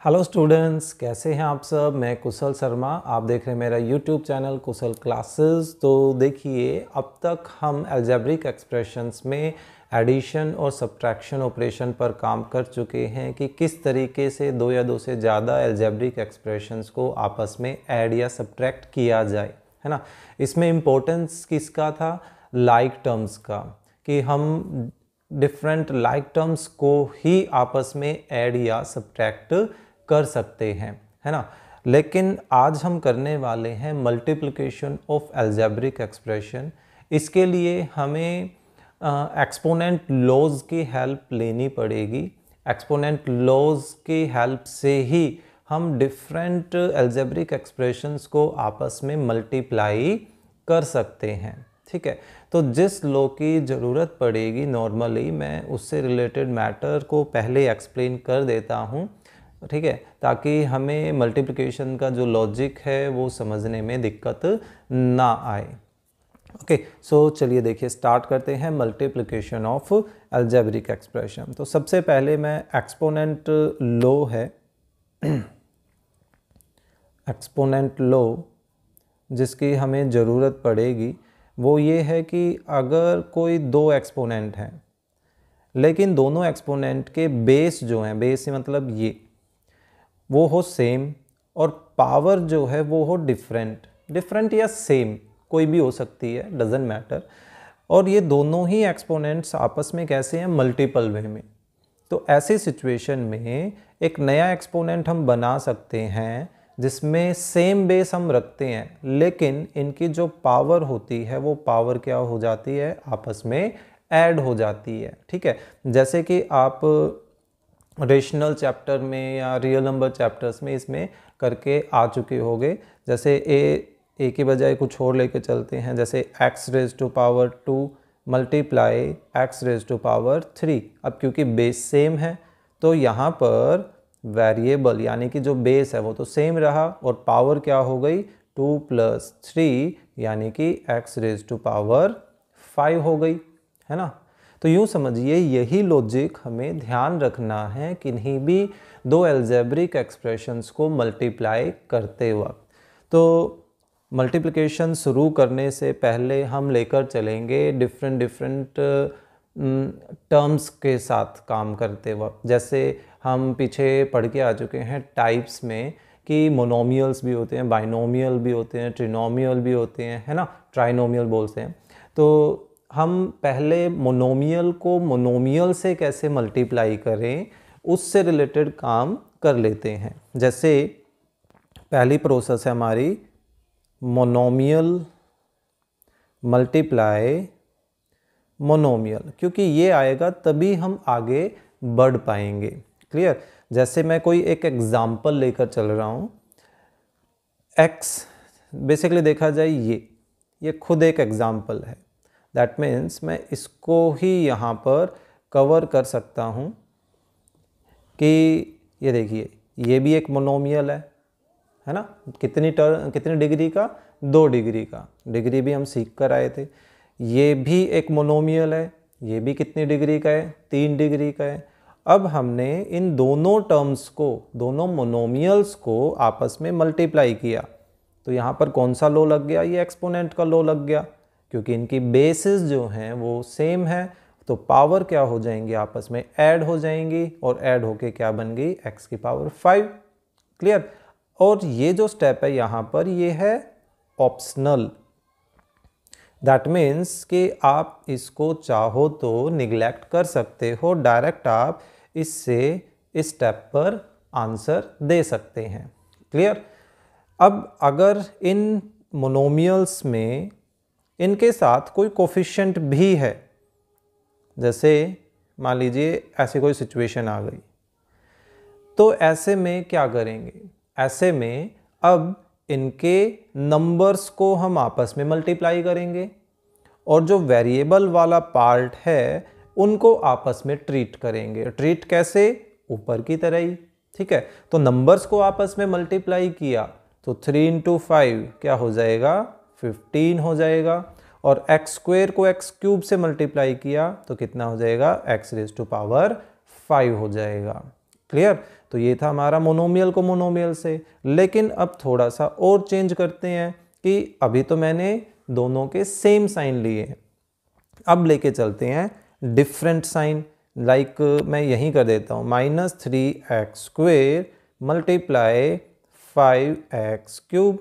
Hello students, कैसे हैं आप सब। मैं कुशल शर्मा, आप देख रहे हैं मेरा यूट्यूब चैनल कुशल क्लासेस। तो देखिए, अब तक हम अलजेब्रिक एक्सप्रेशंस में एडिशन और सब्ट्रैक्शन ऑपरेशन पर काम कर चुके हैं कि किस तरीके से दो या दो से ज़्यादा अलजेब्रिक एक्सप्रेशंस को आपस में ऐड या सब्ट्रैक्ट किया जाए, है ना। इसमें इम्पोर्टेंस किसका था? लाइक टर्म्स का, कि हम डिफरेंट लाइक टर्म्स को ही आपस में ऐड या सब्ट्रैक्ट कर सकते हैं, है ना। लेकिन आज हम करने वाले हैं मल्टीप्लिकेशन ऑफ अलजेब्रिक एक्सप्रेशन। इसके लिए हमें एक्सपोनेंट लॉज की हेल्प लेनी पड़ेगी। एक्सपोनेंट लॉज की हेल्प से ही हम डिफरेंट अलजेब्रिक एक्सप्रेशंस को आपस में मल्टीप्लाई कर सकते हैं, ठीक है। तो जिस लॉ की ज़रूरत पड़ेगी नॉर्मली, मैं उससे रिलेटेड मैटर को पहले एक्सप्लेन कर देता हूँ, ठीक है, ताकि हमें मल्टीप्लिकेशन का जो लॉजिक है वो समझने में दिक्कत ना आए। ओके, सो चलिए देखिए, स्टार्ट करते हैं मल्टीप्लिकेशन ऑफ अलजेब्रिक एक्सप्रेशन। तो सबसे पहले मैं एक्सपोनेंट लॉ है एक्सपोनेंट लॉ जिसकी हमें ज़रूरत पड़ेगी वो ये है कि अगर कोई दो एक्सपोनेंट हैं लेकिन दोनों एक्सपोनेंट के बेस जो हैं, बेस मतलब ये, वो हो सेम और पावर जो है वो हो डिफरेंट या सेम, कोई भी हो सकती है, डजेंट मैटर। और ये दोनों ही एक्सपोनेंट्स आपस में कैसे हैं? मल्टीपल वे में। तो ऐसी सिचुएशन में एक नया एक्सपोनेंट हम बना सकते हैं जिसमें सेम बेस हम रखते हैं, लेकिन इनकी जो पावर होती है वो पावर क्या हो जाती है? आपस में ऐड हो जाती है, ठीक है। जैसे कि आप रेशनल चैप्टर में या रियल नंबर चैप्टर्स में इसमें करके आ चुके होंगे। जैसे ए के बजाय कुछ और लेके चलते हैं, जैसे x raise to power 2 multiply x raise to power 3। अब क्योंकि बेस सेम है तो यहाँ पर वेरिएबल यानी कि जो बेस है वो तो सेम रहा और पावर क्या हो गई? 2 + 3 यानी कि x रेज टू पावर 5 हो गई, है ना। तो यूँ समझिए, यही लॉजिक हमें ध्यान रखना है किन्हीं भी दो अलजेब्रिक एक्सप्रेशंस को मल्टीप्लाई करते वक्त। तो मल्टीप्लिकेशन शुरू करने से पहले हम लेकर चलेंगे डिफरेंट टर्म्स के साथ काम करते वक्त। जैसे हम पीछे पढ़ के आ चुके हैं टाइप्स में कि मोनोमियल्स भी होते हैं, बाइनोमियल भी होते हैं, ट्रिनोमियल भी होते हैं, है ना, ट्राइनोमियल बोलते हैं। तो हम पहले मोनोमियल को मोनोमियल से कैसे मल्टीप्लाई करें उससे रिलेटेड काम कर लेते हैं। जैसे पहली प्रोसेस है हमारी मोनोमियल मल्टीप्लाई मोनोमियल, क्योंकि ये आएगा तभी हम आगे बढ़ पाएंगे। क्लियर? जैसे मैं कोई एक एग्जाम्पल लेकर चल रहा हूँ, x बेसिकली देखा जाए ये खुद एक एग्जाम्पल है। दैट मीन्स मैं इसको ही यहाँ पर कवर कर सकता हूँ कि ये देखिए, ये भी एक मोनोमियल है ना। कितनी डिग्री का? 2 डिग्री का। डिग्री भी हम सीख कर आए थे। ये भी एक मोनोमियल है, ये भी कितनी डिग्री का है? 3 डिग्री का है। अब हमने इन दोनों टर्म्स को, दोनों मोनोमियल्स को आपस में मल्टीप्लाई किया तो यहाँ पर कौन सा लॉ लग गया? ये एक्सपोनेंट का लॉ लग गया, क्योंकि इनकी बेसिस जो हैं वो सेम है। तो पावर क्या हो जाएंगी? आपस में ऐड हो जाएंगी और ऐड होके क्या बन गई? x की पावर 5। क्लियर? और ये जो स्टेप है यहाँ पर, ये है ऑप्शनल। दैट मीन्स कि आप इसको चाहो तो निगलेक्ट कर सकते हो, डायरेक्ट आप इससे इस स्टेप पर आंसर दे सकते हैं। क्लियर? अब अगर इन मोनोमियल्स में इनके साथ कोई कोफिशिएंट भी है, जैसे मान लीजिए ऐसी कोई सिचुएशन आ गई, तो ऐसे में क्या करेंगे? ऐसे में अब इनके नंबर्स को हम आपस में मल्टीप्लाई करेंगे और जो वेरिएबल वाला पार्ट है उनको आपस में ट्रीट करेंगे। ट्रीट कैसे? ऊपर की तरह ही, ठीक है। तो नंबर्स को आपस में मल्टीप्लाई किया तो 3 × 5 क्या हो जाएगा? 15 हो जाएगा। और x² को x³ से मल्टीप्लाई किया तो कितना हो जाएगा? x रेज टू पावर 5 हो जाएगा। क्लियर। तो ये था हमारा मोनोमियल को मोनोमियल से। लेकिन अब थोड़ा सा और चेंज करते हैं कि अभी तो मैंने दोनों के सेम साइन लिए, अब लेके चलते हैं डिफरेंट साइन। लाइक मैं यहीं कर देता हूँ -3x² मल्टीप्लाई 5x³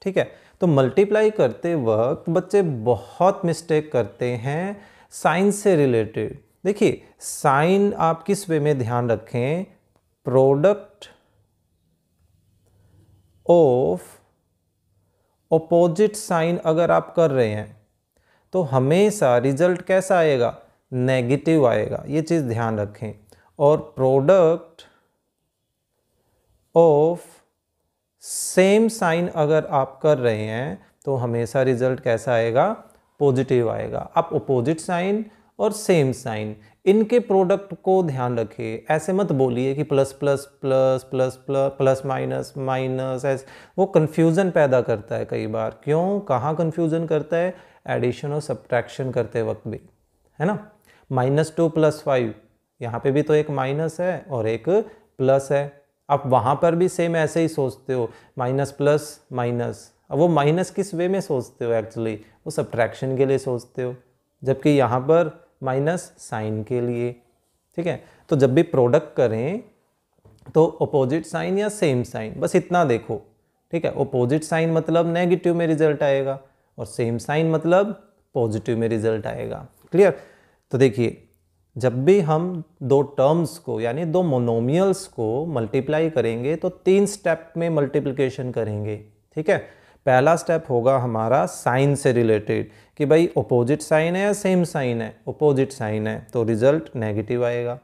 ठीक है। तो मल्टीप्लाई करते वक्त बच्चे बहुत मिस्टेक करते हैं साइन से रिलेटेड। देखिए साइन आप किस वे में ध्यान रखें, प्रोडक्ट ऑफ ऑपोजिट साइन अगर आप कर रहे हैं तो हमेशा रिजल्ट कैसा आएगा, नेगेटिव आएगा, ये चीज़ ध्यान रखें। और प्रोडक्ट ऑफ सेम साइन अगर आप कर रहे हैं तो हमेशा रिजल्ट कैसा आएगा, पॉजिटिव आएगा। आप अपोजिट साइन और सेम साइन इनके प्रोडक्ट को ध्यान रखिए, ऐसे मत बोलिए कि plus plus plus plus plus plus minus minus, ऐसे वो कन्फ्यूज़न पैदा करता है कई बार। क्यों, कहाँ कन्फ्यूज़न करता है, एडिशन और सब्ट्रैक्शन करते वक्त भी, है ना। -2 + 5 यहाँ पे भी तो एक माइनस है और एक प्लस है। आप वहाँ पर भी सेम ऐसे ही सोचते हो, माइनस प्लस माइनस। अब वो माइनस किस वे में सोचते हो, एक्चुअली वो सब्ट्रैक्शन के लिए सोचते हो, जबकि यहाँ पर माइनस साइन के लिए, ठीक है। तो जब भी प्रोडक्ट करें तो अपोजिट साइन या सेम साइन, बस इतना देखो, ठीक है। अपोजिट साइन मतलब नेगेटिव में रिजल्ट आएगा और सेम साइन मतलब पॉजिटिव में रिजल्ट आएगा। क्लियर। तो देखिए जब भी हम दो टर्म्स को यानी दो मोनोमियल्स को मल्टीप्लाई करेंगे तो 3 स्टेप में मल्टीप्लिकेशन करेंगे, ठीक है। पहला स्टेप होगा हमारा साइन से रिलेटेड कि भाई अपोजिट साइन है या सेम साइन है, अपोजिट साइन है तो रिजल्ट नेगेटिव आएगा।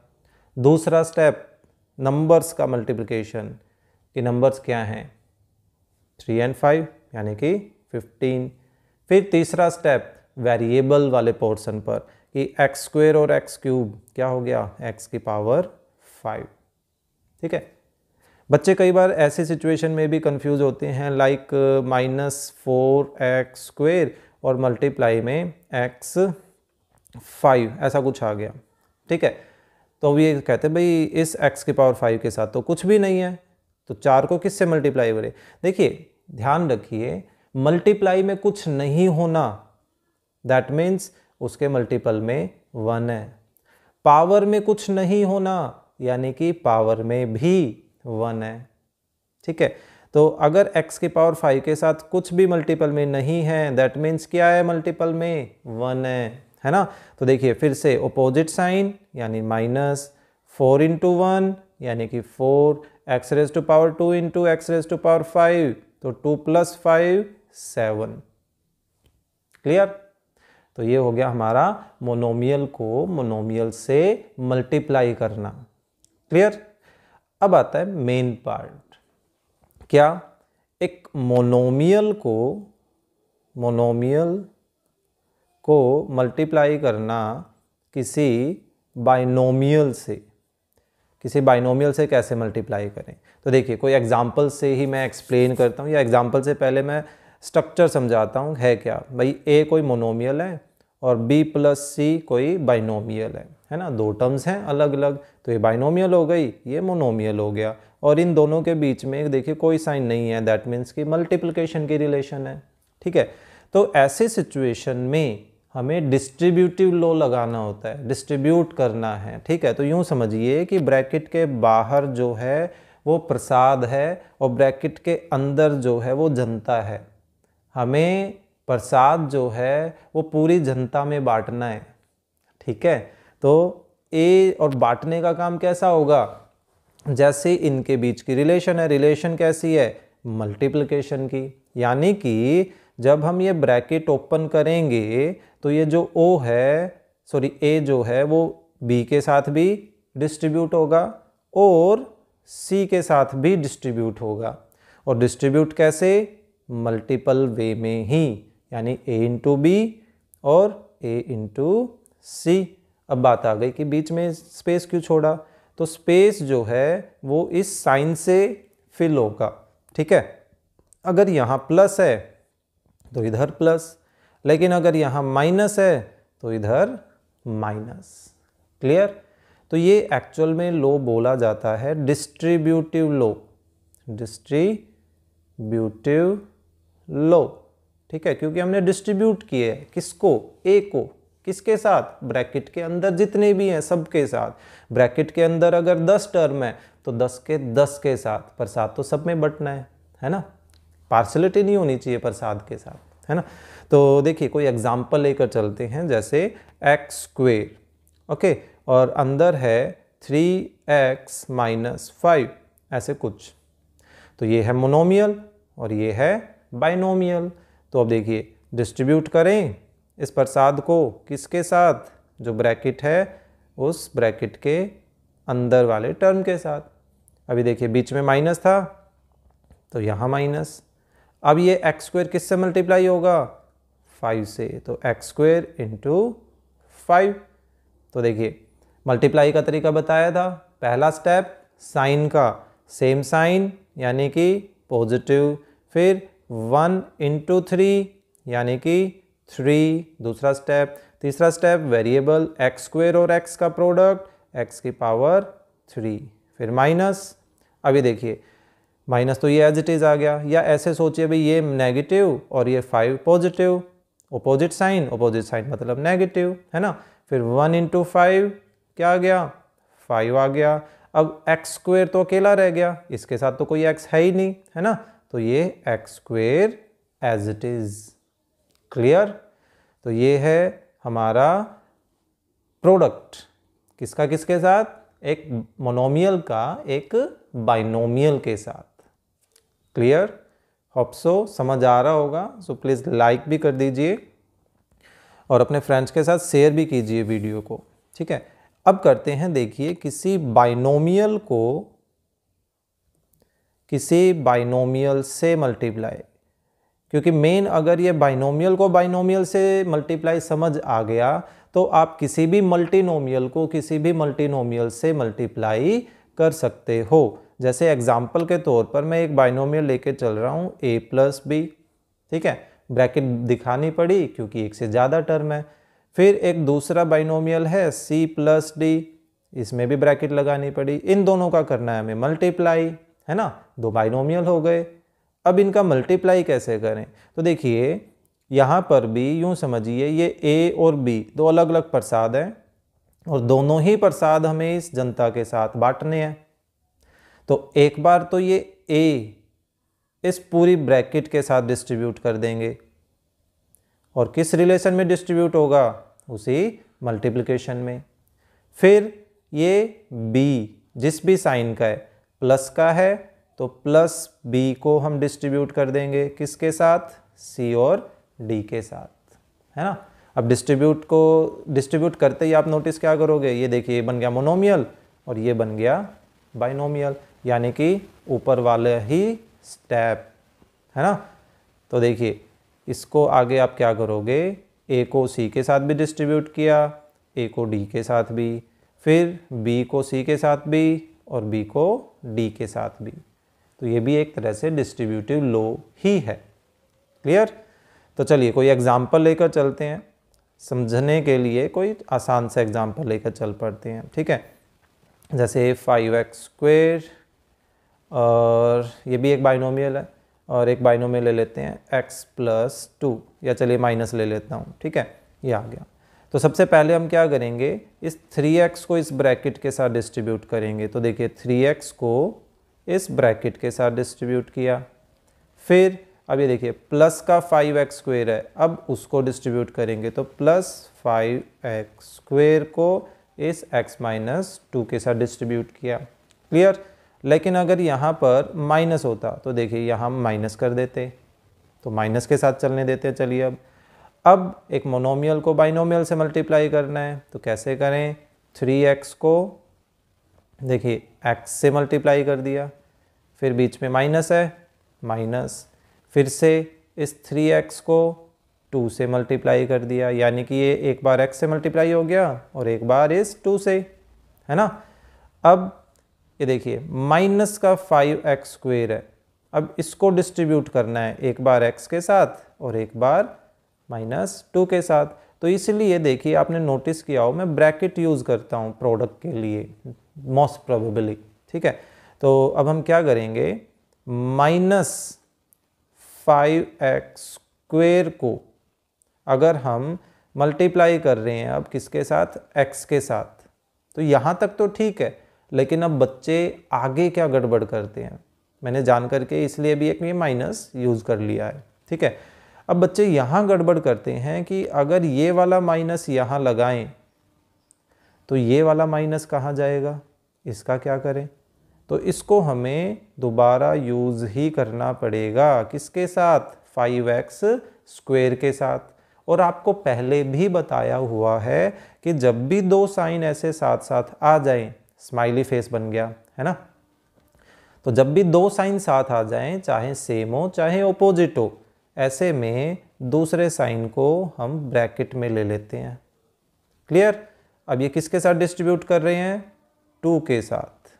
दूसरा स्टेप नंबर्स का मल्टीप्लिकेशन कि नंबर्स क्या हैं, 3 और 5 यानी कि 15। फिर तीसरा स्टेप वेरिएबल वाले पोर्शन पर कि x² और x³ क्या हो गया, x⁵, ठीक है। बच्चे कई बार ऐसी सिचुएशन में भी कंफ्यूज होते हैं, लाइक -4x² और मल्टीप्लाई में x⁵ ऐसा कुछ आ गया, ठीक है। तो ये कहते हैं भाई इस x⁵ के साथ तो कुछ भी नहीं है, तो 4 को किससे मल्टीप्लाई करें। देखिए ध्यान रखिए, मल्टीप्लाई में कुछ नहीं होना दैट मीन्स उसके मल्टीपल में 1 है। पावर में कुछ नहीं होना यानी कि पावर में भी 1 है, ठीक है। तो अगर x⁵ के साथ कुछ भी मल्टीपल में नहीं है दैट मीन्स क्या है, मल्टीपल में 1 है ना। तो देखिए फिर से अपोजिट साइन यानी -4 × 1 यानी कि 4, x⁵ × x⁵ तो 2 + 5 7। क्लियर। तो ये हो गया हमारा मोनोमियल को मोनोमियल से मल्टीप्लाई करना। क्लियर। अब आता है मेन पार्ट, क्या, एक मोनोमियल को मल्टीप्लाई करना किसी बाइनोमियल से। किसी बाइनोमियल से कैसे मल्टीप्लाई करें, तो देखिए कोई एग्जांपल से ही मैं एक्सप्लेन करता हूँ, या एग्जांपल से पहले मैं स्ट्रक्चर समझाता हूँ। है क्या भाई, a कोई मोनोमियल है और b + c कोई बाइनोमियल है ना। दो टर्म्स हैं अलग अलग, तो ये बाइनोमियल हो गई, ये मोनोमियल हो गया। और इन दोनों के बीच में देखिए कोई साइन नहीं है, दैट मीन्स कि मल्टीप्लिकेशन की रिलेशन है, ठीक है। तो ऐसे सिचुएशन में हमें डिस्ट्रीब्यूटिव लॉ लगाना होता है, डिस्ट्रीब्यूट करना है, ठीक है। तो यूँ समझिए कि ब्रैकेट के बाहर जो है वो प्रसाद है और ब्रैकेट के अंदर जो है वो जनता है। हमें प्रसाद जो है वो पूरी जनता में बांटना है, ठीक है। तो ए और बांटने का काम कैसा होगा, जैसे इनके बीच की रिलेशन है, रिलेशन कैसी है, मल्टीप्लिकेशन की। यानी कि जब हम ये ब्रैकेट ओपन करेंगे तो ये जो ओ है सॉरी ए जो है वो बी के साथ भी डिस्ट्रीब्यूट होगा और सी के साथ भी डिस्ट्रीब्यूट होगा। और डिस्ट्रीब्यूट कैसे, मल्टीपल वे में ही, यानी a × b और a × c। अब बात आ गई कि बीच में स्पेस क्यों छोड़ा, तो स्पेस जो है वो इस साइन से फिल होगा, ठीक है। अगर यहाँ प्लस है तो इधर प्लस, लेकिन अगर यहाँ माइनस है तो इधर माइनस। क्लियर। तो ये एक्चुअल में लो बोला जाता है डिस्ट्रीब्यूटिव लो, डिस्ट्रीब्यूटिव लो, ठीक है, क्योंकि हमने डिस्ट्रीब्यूट किए है किसको, ए को, किसके साथ, ब्रैकेट के अंदर जितने भी हैं सबके साथ। ब्रैकेट के अंदर अगर 10 टर्म है तो 10 के 10 के साथ, प्रसाद तो सब में बंटना है ना, पार्शलिटी नहीं होनी चाहिए प्रसाद के साथ, है ना। तो देखिए कोई एग्जाम्पल लेकर चलते हैं, जैसे एक्स स्क्वेयर, ओके, और अंदर है 3x - 5, ऐसे कुछ। तो ये है मोनोमियल और ये है बाइनोमियल। तो अब देखिए डिस्ट्रीब्यूट करें इस प्रसाद को किसके साथ, जो ब्रैकेट है उस ब्रैकेट के अंदर वाले टर्म के साथ। अभी देखिए बीच में माइनस था तो यहाँ माइनस। अब ये एक्स स्क्वायर किससे मल्टीप्लाई होगा, 5 से, तो एक्स स्क्वायर इंटू 5। तो देखिए मल्टीप्लाई का तरीका बताया था, पहला स्टेप साइन का सेम साइन यानी कि पॉजिटिव, फिर 1 × 3 यानी कि 3, दूसरा स्टेप, तीसरा स्टेप वेरिएबल एक्स स्क्वायर और एक्स का प्रोडक्ट x की पावर 3, फिर माइनस। अभी देखिए माइनस तो ये एज इट इज आ गया, या ऐसे सोचिए भाई ये नेगेटिव और ये 5 पॉजिटिव, अपोजिट साइन मतलब नेगेटिव, है ना। फिर 1 × 5 क्या आ गया, 5 आ गया। अब एक्स स्क्वायर तो अकेला रह गया, इसके साथ तो कोई x है ही नहीं, है ना, तो ये x square as it is. Clear. तो ये है हमारा प्रोडक्ट किसका किसके साथ, एक मोनोमियल का एक बाइनोमियल के साथ। क्लियर, होप सो समझ आ रहा होगा। सो प्लीज़ लाइक भी कर दीजिए और अपने फ्रेंड्स के साथ शेयर भी कीजिए वीडियो को, ठीक है। अब करते हैं, देखिए किसी बाइनोमियल को किसी बाइनोमियल से मल्टीप्लाई, क्योंकि मेन अगर ये बाइनोमियल को बाइनोमियल से मल्टीप्लाई समझ आ गया तो आप किसी भी मल्टीनोमियल को किसी भी मल्टीनोमियल से मल्टीप्लाई कर सकते हो। जैसे एग्जाम्पल के तौर पर मैं एक बाइनोमियल लेके चल रहा हूँ a + b, ठीक है, ब्रैकेट दिखानी पड़ी क्योंकि एक से ज़्यादा टर्म है। फिर एक दूसरा बाइनोमियल है c + d, इसमें भी ब्रैकेट लगानी पड़ी। इन दोनों का करना है हमें मल्टीप्लाई, है ना, दो बाइनोमियल हो गए। अब इनका मल्टीप्लाई कैसे करें, तो देखिए यहाँ पर भी यूँ समझिए ये a और b दो अलग अलग प्रसाद हैं और दोनों ही प्रसाद हमें इस जनता के साथ बांटने हैं। तो एक बार तो ये a इस पूरी ब्रैकेट के साथ डिस्ट्रीब्यूट कर देंगे और किस रिलेशन में डिस्ट्रीब्यूट होगा, उसी मल्टीप्लिकेशन में। फिर ये b जिस भी साइन का है, प्लस का है तो +b को हम डिस्ट्रीब्यूट कर देंगे किसके साथ, c और d के साथ, है ना। अब डिस्ट्रीब्यूट करते ही आप नोटिस क्या करोगे, ये देखिए ये बन गया मोनोमियल और ये बन गया बाइनोमियल, यानी कि ऊपर वाले ही स्टेप, है ना। तो देखिए इसको आगे आप क्या करोगे, a को c के साथ भी डिस्ट्रीब्यूट किया, a को d के साथ भी, फिर b को c के साथ भी और b को d के साथ भी। तो ये भी एक तरह से डिस्ट्रीब्यूटिव लो ही है। क्लियर। तो चलिए कोई एग्जाम्पल लेकर चलते हैं, समझने के लिए कोई आसान सा एग्जाम्पल लेकर चल पड़ते हैं, ठीक है। जैसे 5x² और ये भी एक बाइनोमियल है, और एक बाइनोमियल ले लेते हैं x + 2, या चलिए माइनस ले लेता हूँ, ठीक है, ये आ गया। तो सबसे पहले हम क्या करेंगे, इस 3x को इस ब्रैकेट के साथ डिस्ट्रीब्यूट करेंगे। तो देखिए 3x को इस ब्रैकेट के साथ डिस्ट्रीब्यूट किया, फिर अब ये देखिए प्लस का 5x² है, अब उसको डिस्ट्रीब्यूट करेंगे तो +5x² को इस x - 2 के साथ डिस्ट्रीब्यूट किया। क्लियर। लेकिन अगर यहाँ पर माइनस होता तो देखिए यहाँ माइनस कर देते, तो माइनस के साथ चलने देते। चलिए अब एक मोनोमियल को बाइनोमियल से मल्टीप्लाई करना है, तो कैसे करें, 3x को देखिए x से मल्टीप्लाई कर दिया, फिर बीच में माइनस है, माइनस, फिर से इस 3x को 2 से मल्टीप्लाई कर दिया, यानी कि ये एक बार x से मल्टीप्लाई हो गया और एक बार इस 2 से, है ना। अब ये देखिए माइनस का 5x² है, अब इसको डिस्ट्रीब्यूट करना है एक बार x के साथ और एक बार -2 के साथ। तो इसलिए देखिए आपने नोटिस किया हो मैं ब्रैकेट यूज़ करता हूँ प्रोडक्ट के लिए मोस्ट प्रोबेबली, ठीक है। तो अब हम क्या करेंगे, -5x² को अगर हम मल्टीप्लाई कर रहे हैं अब किसके साथ, x के साथ, तो यहाँ तक तो ठीक है। लेकिन अब बच्चे आगे क्या गड़बड़ करते हैं, मैंने जान करके इसलिए भी एक ये माइनस यूज़ कर लिया है, ठीक है। अब बच्चे यहाँ गड़बड़ करते हैं कि अगर ये वाला माइनस यहाँ लगाएं तो ये वाला माइनस कहाँ जाएगा, इसका क्या करें। तो इसको हमें दोबारा यूज़ ही करना पड़ेगा किसके साथ, 5x² के साथ। और आपको पहले भी बताया हुआ है कि जब भी दो साइन ऐसे साथ साथ आ जाएं, स्माइली फेस बन गया है ना। तो जब भी दो साइन साथ आ जाएं, चाहे सेम हो चाहे ओपोजिट हो, ऐसे में दूसरे साइन को हम ब्रैकेट में ले लेते हैं। क्लियर। अब ये किसके साथ डिस्ट्रीब्यूट कर रहे हैं, 2 के साथ।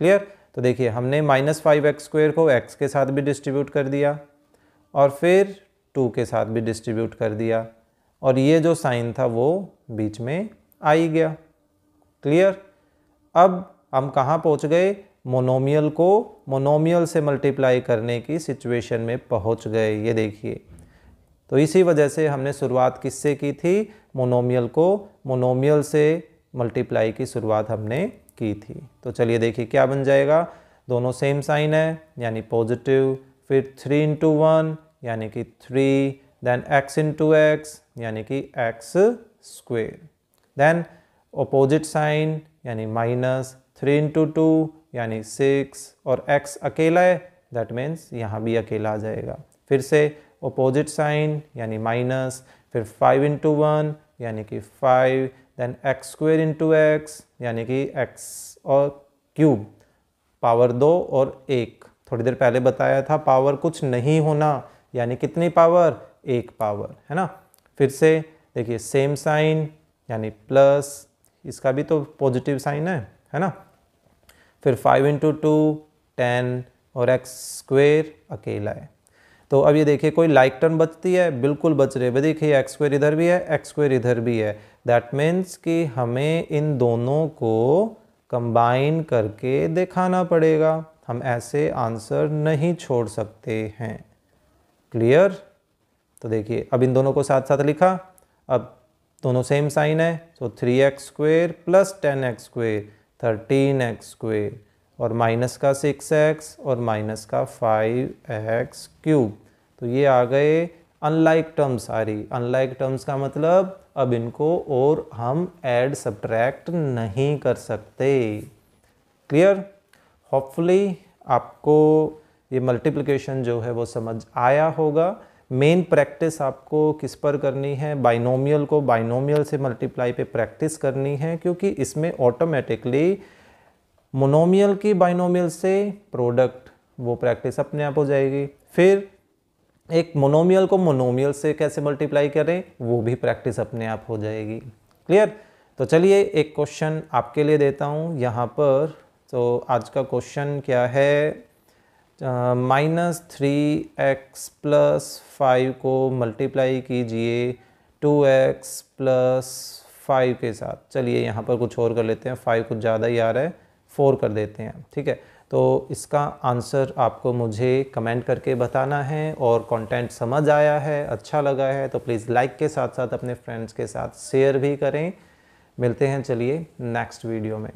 क्लियर। तो देखिए हमने -5x² को x के साथ भी डिस्ट्रीब्यूट कर दिया और फिर 2 के साथ भी डिस्ट्रीब्यूट कर दिया, और ये जो साइन था वो बीच में आ ही गया। क्लियर। अब हम कहाँ पहुँच गए, मोनोमियल को मोनोमियल से मल्टीप्लाई करने की सिचुएशन में पहुँच गए, ये देखिए। तो इसी वजह से हमने शुरुआत किससे की थी, मोनोमियल को मोनोमियल से मल्टीप्लाई की शुरुआत हमने की थी। तो चलिए देखिए क्या बन जाएगा, दोनों सेम साइन है यानी पॉजिटिव, फिर 3 × 1 यानी कि 3, देन x × x यानी कि x², देन अपोजिट साइन यानी -3 × 2 यानी 6, और x अकेला है दैट मीन्स यहाँ भी अकेला आ जाएगा। फिर से अपोजिट साइन यानी माइनस, फिर 5 × 1 यानी कि 5, देन x² × x यानी कि x और क्यूब, पावर 2 और 1। थोड़ी देर पहले बताया था पावर कुछ नहीं होना, यानी कितनी पावर, 1 पावर, है ना। फिर से देखिए सेम साइन यानी प्लस, इसका भी तो पॉजिटिव साइन है ना। फिर 5 × 2 10 और x² अकेला है। तो अब ये देखिए कोई लाइक टर्म बचती है, बिल्कुल बच रही है। देखिए x² इधर भी है, x² इधर भी है, दैट मीन्स कि हमें इन दोनों को कंबाइन करके दिखाना पड़ेगा, हम ऐसे आंसर नहीं छोड़ सकते हैं। क्लियर। तो देखिए अब इन दोनों को साथ साथ लिखा, अब दोनों सेम साइन है, तो 3x² + 10x² 13x², और माइनस का 6x और माइनस का 5x³। तो ये आ गए अनलाइक टर्म्स आ रही। अनलाइक टर्म्स का मतलब अब इनको और हम ऐड सब्ट्रैक्ट नहीं कर सकते। क्लियर। होपफुली आपको ये मल्टीप्लिकेशन जो है वो समझ आया होगा। मेन प्रैक्टिस आपको किस पर करनी है, बाइनोमियल को बाइनोमियल से मल्टीप्लाई पे प्रैक्टिस करनी है, क्योंकि इसमें ऑटोमेटिकली मोनोमियल की बाइनोमियल से प्रोडक्ट, वो प्रैक्टिस अपने आप हो जाएगी। फिर एक मोनोमियल को मोनोमियल से कैसे मल्टीप्लाई करें, वो भी प्रैक्टिस अपने आप हो जाएगी। क्लियर। तो चलिए एक क्वेश्चन आपके लिए देता हूँ यहाँ पर। तो आज का क्वेश्चन क्या है, -3x + 5 को मल्टीप्लाई कीजिए 2x + 5 के साथ। चलिए यहाँ पर कुछ और कर लेते हैं, 5 कुछ ज़्यादा ही आ रहा है, 4 कर देते हैं, ठीक है। तो इसका आंसर आपको मुझे कमेंट करके बताना है, और कंटेंट समझ आया है, अच्छा लगा है तो प्लीज़ लाइक के साथ साथ अपने फ्रेंड्स के साथ शेयर भी करें। मिलते हैं चलिए नेक्स्ट वीडियो में।